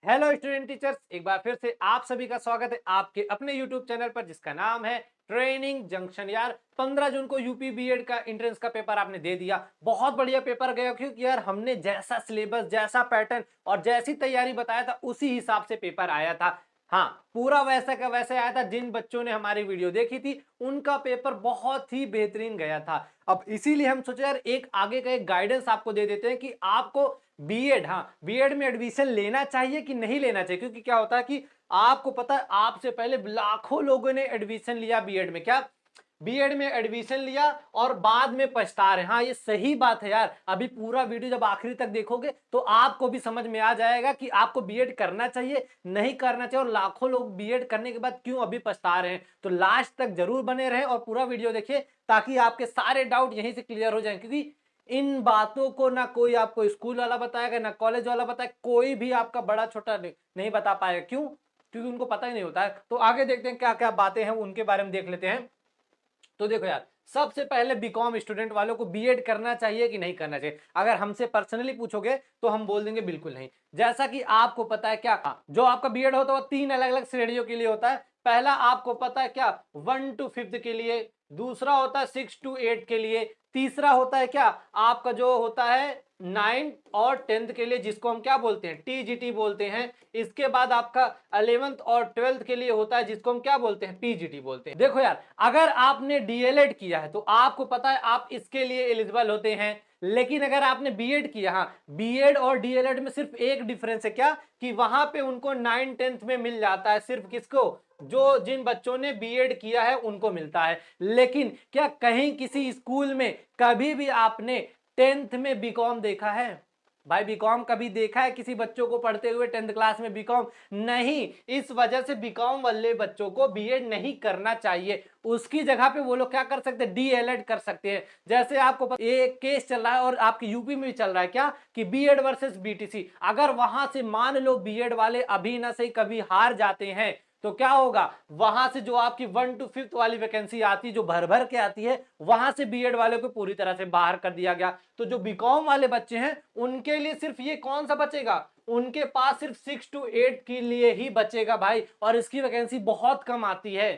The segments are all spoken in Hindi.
हेलो स्टूडेंट टीचर्स, एक बार फिर से आप सभी का स्वागत है आपके अपने यूट्यूब चैनल पर जिसका नाम है ट्रेनिंग जंक्शन। यार 15 जून को यूपी बीएड का एंट्रेंस का पेपर आपने दे दिया। बहुत बढ़िया पेपर गया क्योंकि यार हमने जैसा सिलेबस, जैसा पैटर्न और जैसी तैयारी बताया था उसी हिसाब से पेपर आया था। हाँ, पूरा वैसा का वैसे आया था। जिन बच्चों ने हमारी वीडियो देखी थी उनका पेपर बहुत ही बेहतरीन गया था। अब इसीलिए हम सोचे यार एक आगे का एक गाइडेंस आपको दे देते हैं कि आपको बीएड, हाँ बीएड में एडमिशन लेना चाहिए कि नहीं लेना चाहिए। क्योंकि क्या होता है कि आपको पता है आपसे पहले लाखों लोगों ने एडमिशन लिया बीएड में, क्या बीएड में एडमिशन लिया और बाद में पछता रहे। हाँ ये सही बात है यार। अभी पूरा वीडियो जब आखिरी तक देखोगे तो आपको भी समझ में आ जाएगा कि आपको बीएड करना चाहिए नहीं करना चाहिए और लाखों लोग बीएड करने के बाद क्यों अभी पछता रहे हैं। तो लास्ट तक जरूर बने रहें और पूरा वीडियो देखिए ताकि आपके सारे डाउट यहीं से क्लियर हो जाएं। क्योंकि इन बातों को ना कोई आपको स्कूल वाला बताएगा ना कॉलेज वाला बताएगा, कोई भी आपका बड़ा छोटा नहीं बता पाएगा। क्यों? क्योंकि उनको पता ही नहीं होता है। तो आगे देखते हैं क्या क्या बातें हैं, उनके बारे में देख लेते हैं। तो देखो यार, सबसे पहले बीकॉम स्टूडेंट वालों को बीएड करना चाहिए कि नहीं करना चाहिए। अगर हमसे पर्सनली पूछोगे तो हम बोल देंगे बिल्कुल नहीं। जैसा कि आपको पता है क्या, जो आपका बीएड होता है वो 3 अलग अलग श्रेणियों के लिए होता है। पहला आपको पता है क्या, 1 to 5th के लिए। दूसरा होता है 6 to 8 के लिए। तीसरा होता है क्या, आपका जो होता है 9th और 10th के लिए, जिसको हम क्या बोलते हैं, टीजीटी बोलते हैं। इसके बाद आपका 11th और 12th के लिए होता है जिसको हम क्या बोलते हैं, पीजीटी बोलते हैं। देखो यार, अगर आपने डीएलएड किया है तो आपको पता है आप इसके लिए एलिजिबल होते हैं। लेकिन अगर आपने बीएड किया, हाँ बीएड और डीएलएड में सिर्फ एक डिफरेंस है क्या, कि वहां पे उनको 9 10th में मिल जाता है। सिर्फ किसको, जो जिन बच्चों ने बीएड किया है उनको मिलता है। लेकिन क्या कहीं किसी स्कूल में कभी भी आपने 10th में बीकॉम देखा है? भाई बीकॉम कभी देखा है किसी बच्चों को पढ़ते हुए 10th क्लास में बीकॉम? नहीं। इस वजह से बीकॉम वाले बच्चों को बीएड नहीं करना चाहिए। उसकी जगह पे वो लोग क्या कर सकते हैं, डीएलएड कर सकते हैं। जैसे आपको एक केस चल रहा है और आपके यूपी में भी चल रहा है क्या, कि बीएड वर्सेस बीटीसी। अगर वहां से मान लो बीएड वाले अभी ना सही कभी हार जाते हैं तो क्या होगा, वहां से जो आपकी 1 to 5th वाली वैकेंसी आती है, जो भर भर के आती है, वहां से बीएड वाले को पूरी तरह से बाहर कर दिया गया। तो जो बीकॉम वाले बच्चे हैं उनके लिए सिर्फ ये कौन सा बचेगा, उनके पास सिर्फ 6 to 8 के लिए ही बचेगा भाई। और इसकी वैकेंसी बहुत कम आती है।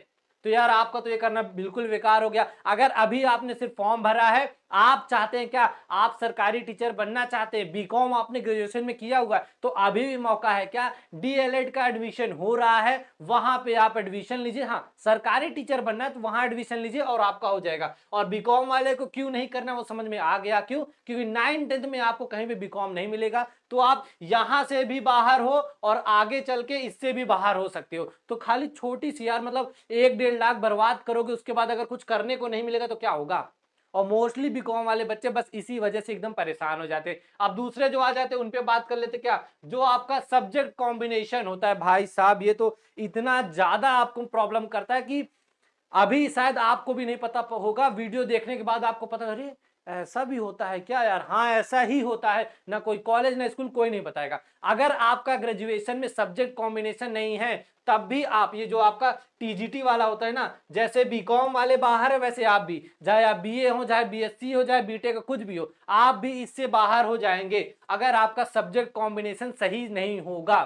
तो यार आपका तो ये करना बिल्कुल बेकार हो गया। अगर अभी आपने सिर्फ फॉर्म भरा है, आप चाहते हैं क्या, आप सरकारी टीचर बनना चाहते हैं, बीकॉम आपने ग्रेजुएशन में किया हुआ है, तो अभी भी मौका है क्या, डीएलएड का एडमिशन हो रहा है, वहां पे आप एडमिशन लीजिए। हाँ सरकारी टीचर बनना है तो वहां एडमिशन लीजिए और आपका हो जाएगा। और बीकॉम वाले को क्यों नहीं करना वो समझ में आ गया। क्यों? क्योंकि 9 10th में आपको कहीं भी बीकॉम नहीं मिलेगा। तो आप यहां से भी बाहर हो और आगे चल के इससे भी बाहर हो सकते हो। तो खाली छोटी सी यार, मतलब 1 1.5 लाख बर्बाद करोगे, उसके बाद अगर कुछ करने को नहीं मिलेगा तो क्या होगा। और मोस्टली बीकॉम वाले बच्चे बस इसी वजह से एकदम परेशान हो जाते। अब दूसरे जो आ जाते हैं उन पे बात कर लेते। क्या, जो आपका सब्जेक्ट कॉम्बिनेशन होता है भाई साहब, ये तो इतना ज्यादा आपको प्रॉब्लम करता है कि अभी शायद आपको भी नहीं पता होगा, वीडियो देखने के बाद आपको पता, अरे ऐसा भी होता है क्या यार। हाँ ऐसा ही होता है, ना कोई कॉलेज ना स्कूल कोई नहीं बताएगा। अगर आपका ग्रेजुएशन में सब्जेक्ट कॉम्बिनेशन नहीं है तब भी आप, ये जो आपका टीजीटी वाला होता है ना, जैसे बीकॉम वाले बाहर है वैसे आप भी, चाहे आप बीए हो, चाहे बीएससी हो, चाहे बीटेक कुछ भी हो, आप भी इससे बाहर हो जाएंगे अगर आपका सब्जेक्ट कॉम्बिनेशन सही नहीं होगा।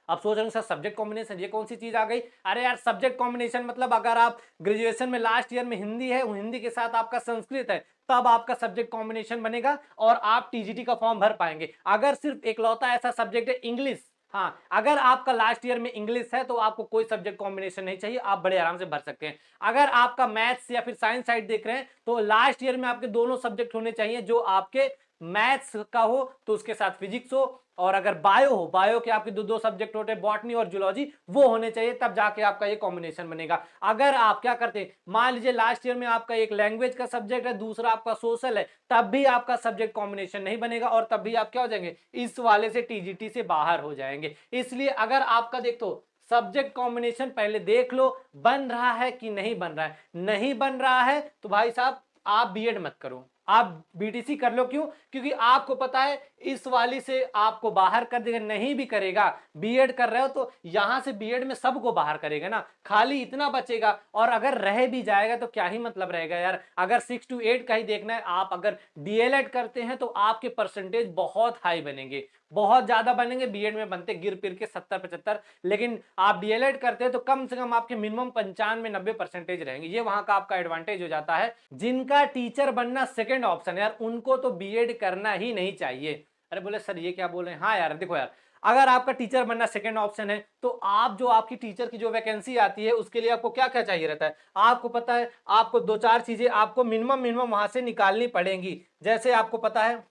अब सोच रहे हो सर सब्जेक्ट कॉम्बिनेशन ये कौन सी चीज आ गई। अरे यार सब्जेक्ट कॉम्बिनेशन मतलब अगर आप ग्रेजुएशन में लास्ट ईयर में हिंदी है, हिंदी के साथ आपका संस्कृत है, तब आपका सब्जेक्ट कॉम्बिनेशन बनेगा और आप टीजीटी का फॉर्म भर पाएंगे। अगर सिर्फ इकलौता ऐसा सब्जेक्ट है इंग्लिश, हाँ अगर आपका लास्ट ईयर में इंग्लिश है तो आपको कोई सब्जेक्ट कॉम्बिनेशन नहीं चाहिए, आप बड़े आराम से भर सकते हैं। अगर आपका मैथ्स या फिर साइंस साइड देख रहे हैं तो लास्ट ईयर में आपके दोनों सब्जेक्ट होने चाहिए, जो आपके मैथ्स का हो तो उसके साथ फिजिक्स हो, और अगर बायो हो, बायो के आपके दो दो सब्जेक्ट होते हैं, बॉटनी और जूलॉजी, वो होने चाहिए, तब जाके आपका ये कॉम्बिनेशन बनेगा। अगर आप क्या करते हैं, मान लीजिए लास्ट ईयर में आपका एक लैंग्वेज का सब्जेक्ट है, दूसरा आपका सोशल है, तब भी आपका सब्जेक्ट कॉम्बिनेशन नहीं बनेगा और तब भी आप क्या हो जाएंगे, इस वाले से टीजीटी से बाहर हो जाएंगे। इसलिए अगर आपका देख तो सब्जेक्ट कॉम्बिनेशन पहले देख लो बन रहा है कि नहीं बन रहा है। नहीं बन रहा है तो भाई साहब आप बीएड मत करो, आप बीटीसी कर लो। क्यों? क्योंकि आपको पता है इस वाली से आपको बाहर कर देगा, नहीं भी करेगा, बीएड कर रहे हो तो यहां से बीएड में सबको बाहर करेगा ना, खाली इतना बचेगा। और अगर रह भी जाएगा तो क्या ही मतलब रहेगा यार। अगर 6 to 8 का ही देखना है, आप अगर डीएलएड करते हैं तो आपके परसेंटेज बहुत हाई बनेंगे, बहुत ज्यादा बनेंगे। बीएड में बनते गिर पिर के 70-75, लेकिन आप डीएलएड करते हैं तो कम से कम आपके मिनिमम 95-90% रहेंगे। ये वहां का आपका एडवांटेज हो जाता है। जिनका टीचर बनना सेकंड ऑप्शन है यार, उनको तो बीएड करना ही नहीं चाहिए। अरे बोले सर ये क्या बोल रहे हैं? हाँ यार देखो यार, अगर आपका टीचर बनना सेकंड ऑप्शन है तो आप जो आपकी टीचर की जो वैकेंसी आती है उसके लिए आपको क्या क्या चाहिए रहता है, आपको पता है। आपको दो चार चीजें आपको मिनिमम वहां से निकालनी पड़ेंगी। जैसे आपको पता है,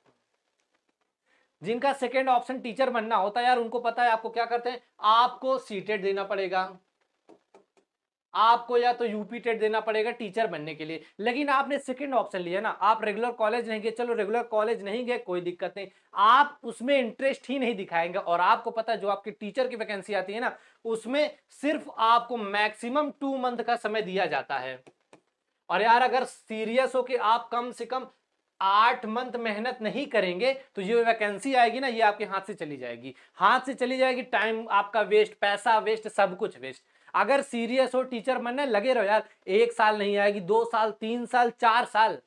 जिनका सेकंड ऑप्शन टीचर बनना होता है यार, उनको पता है आपको क्या करते हैं, आपको सीटेट देना पड़ेगा, आपको या तो यूपी टेट देना पड़ेगा टीचर बनने के लिए। लेकिन आपने सेकंड ऑप्शन लिया ना, आप रेगुलर कॉलेज नहीं गए, चलो रेगुलर कॉलेज नहीं गए कोई दिक्कत नहीं, आप उसमें इंटरेस्ट ही नहीं दिखाएंगे। और आपको पता है जो आपकी टीचर की वैकेंसी आती है ना, उसमें सिर्फ आपको मैक्सिमम 2 मंथ का समय दिया जाता है। और यार अगर सीरियस हो कि आप कम से कम 8 मंथ मेहनत नहीं करेंगे तो ये वैकेंसी आएगी ना, ये आपके हाथ से चली जाएगी, हाथ से चली जाएगी, टाइम आपका वेस्ट, पैसा वेस्ट, सब कुछ वेस्ट। अगर सीरियस हो टीचर बनने लगे रहो यार, 1 साल नहीं आएगी, 2 साल, 3 साल, 4 साल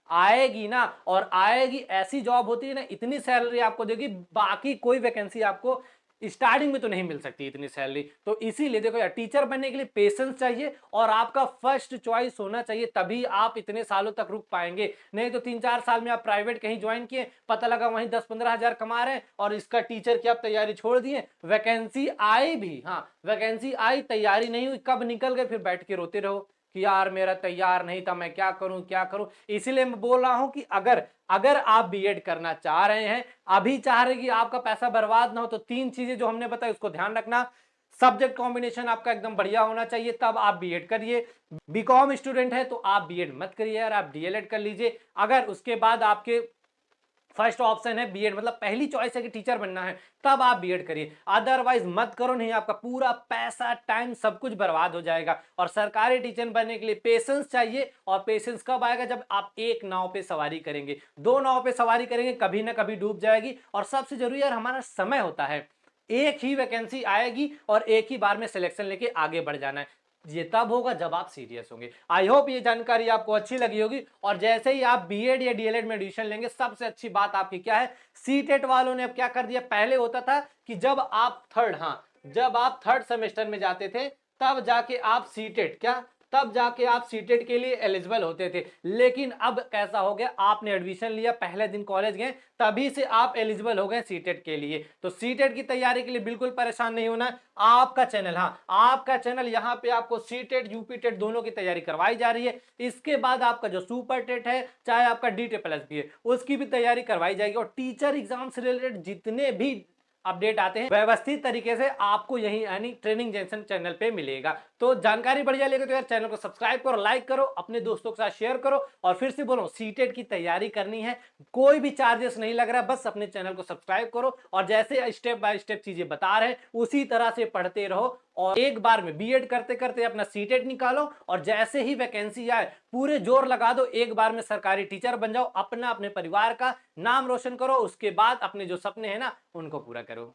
आएगी ना। और आएगी, ऐसी जॉब होती है ना, इतनी सैलरी आपको देगी, बाकी कोई वैकेंसी आपको स्टार्टिंग में तो नहीं मिल सकती इतनी सैलरी। तो इसीलिए देखो यार, टीचर बनने के लिए पेशेंस चाहिए और आपका फर्स्ट चॉइस होना चाहिए, तभी आप इतने सालों तक रुक पाएंगे। नहीं तो 3-4 साल में आप प्राइवेट कहीं ज्वाइन किए, पता लगा वहीं 10-15 हजार कमा रहे हैं और इसका टीचर की आप तैयारी छोड़ दिए, वैकेंसी आई भी, हाँ वैकेंसी आई, तैयारी नहीं हुई, कब निकल गए, फिर बैठ के रोते रहो कि यार मेरा तैयार नहीं था, मैं क्या करूं क्या करूं। इसीलिए मैं बोल रहा हूं कि अगर अगर आप बीएड करना चाह रहे हैं, अभी चाह रहे कि आपका पैसा बर्बाद ना हो, तो 3 चीजें जो हमने बताई उसको ध्यान रखना। सब्जेक्ट कॉम्बिनेशन आपका एकदम बढ़िया होना चाहिए, तब आप बीएड करिए। बीकॉम स्टूडेंट है तो आप बीएड मत करिए यार, आप डीएलएड कर लीजिए। अगर उसके बाद आपके फर्स्ट ऑप्शन है बीएड, मतलब पहली चॉइस है कि टीचर बनना है, तब आप बीएड करिए, अदरवाइज मत करो, नहीं आपका पूरा पैसा टाइम सब कुछ बर्बाद हो जाएगा। और सरकारी टीचर बनने के लिए पेशेंस चाहिए, और पेशेंस कब आएगा, जब आप एक नाव पे सवारी करेंगे, 2 नाव पे सवारी करेंगे, कभी ना कभी डूब जाएगी। और सबसे जरूरी यार हमारा समय होता है, एक ही वैकेंसी आएगी और एक ही बार में सिलेक्शन लेके आगे बढ़ जाना है। ये तब होगा जब आप सीरियस होंगे। आई होप ये जानकारी आपको अच्छी लगी होगी। और जैसे ही आप बीएड या डीएलएड में एडमिशन लेंगे, सबसे अच्छी बात आपकी क्या है, सीटेट वालों ने अब क्या कर दिया, पहले होता था कि जब आप थर्ड सेमेस्टर में जाते थे तब जाके आप सीटेट तब जाके आप सीटेट के लिए एलिजिबल होते थे। लेकिन अब कैसा हो गया, आपने एडमिशन लिया, पहले दिन कॉलेज गए, तभी से आप एलिजिबल हो गए सीटेट के लिए। तो सीटेट की तैयारी के लिए बिल्कुल परेशान नहीं होना है। आपका चैनल, आपका चैनल, यहाँ पे आपको सीटेट यूपी टेट दोनों की तैयारी करवाई जा रही है। इसके बाद आपका जो सुपर टेट है, चाहे आपका डी प्लस भी है, उसकी भी तैयारी करवाई जाएगी। और टीचर एग्जाम से रिलेटेड जितने भी अपडेट आते हैं व्यवस्थित तरीके से आपको यही यानी ट्रेनिंग जंक्शन चैनल पे मिलेगा। तो जानकारी बढ़िया लेगे तो यार चैनल को सब्सक्राइब करो, लाइक करो, अपने दोस्तों के साथ शेयर करो। और फिर से बोलो, सीटेट की तैयारी करनी है, कोई भी चार्जेस नहीं लग रहा, बस अपने चैनल को सब्सक्राइब करो और जैसे स्टेप बाय स्टेप चीजें बता रहे हैं उसी तरह से पढ़ते रहो। और एक बार में बीएड करते करते अपना सीटेट निकालो, और जैसे ही वैकेंसी आए पूरे जोर लगा दो, एक बार में सरकारी टीचर बन जाओ, अपना अपने परिवार का नाम रोशन करो। उसके बाद अपने जो सपने हैं ना, उनको पूरा करो।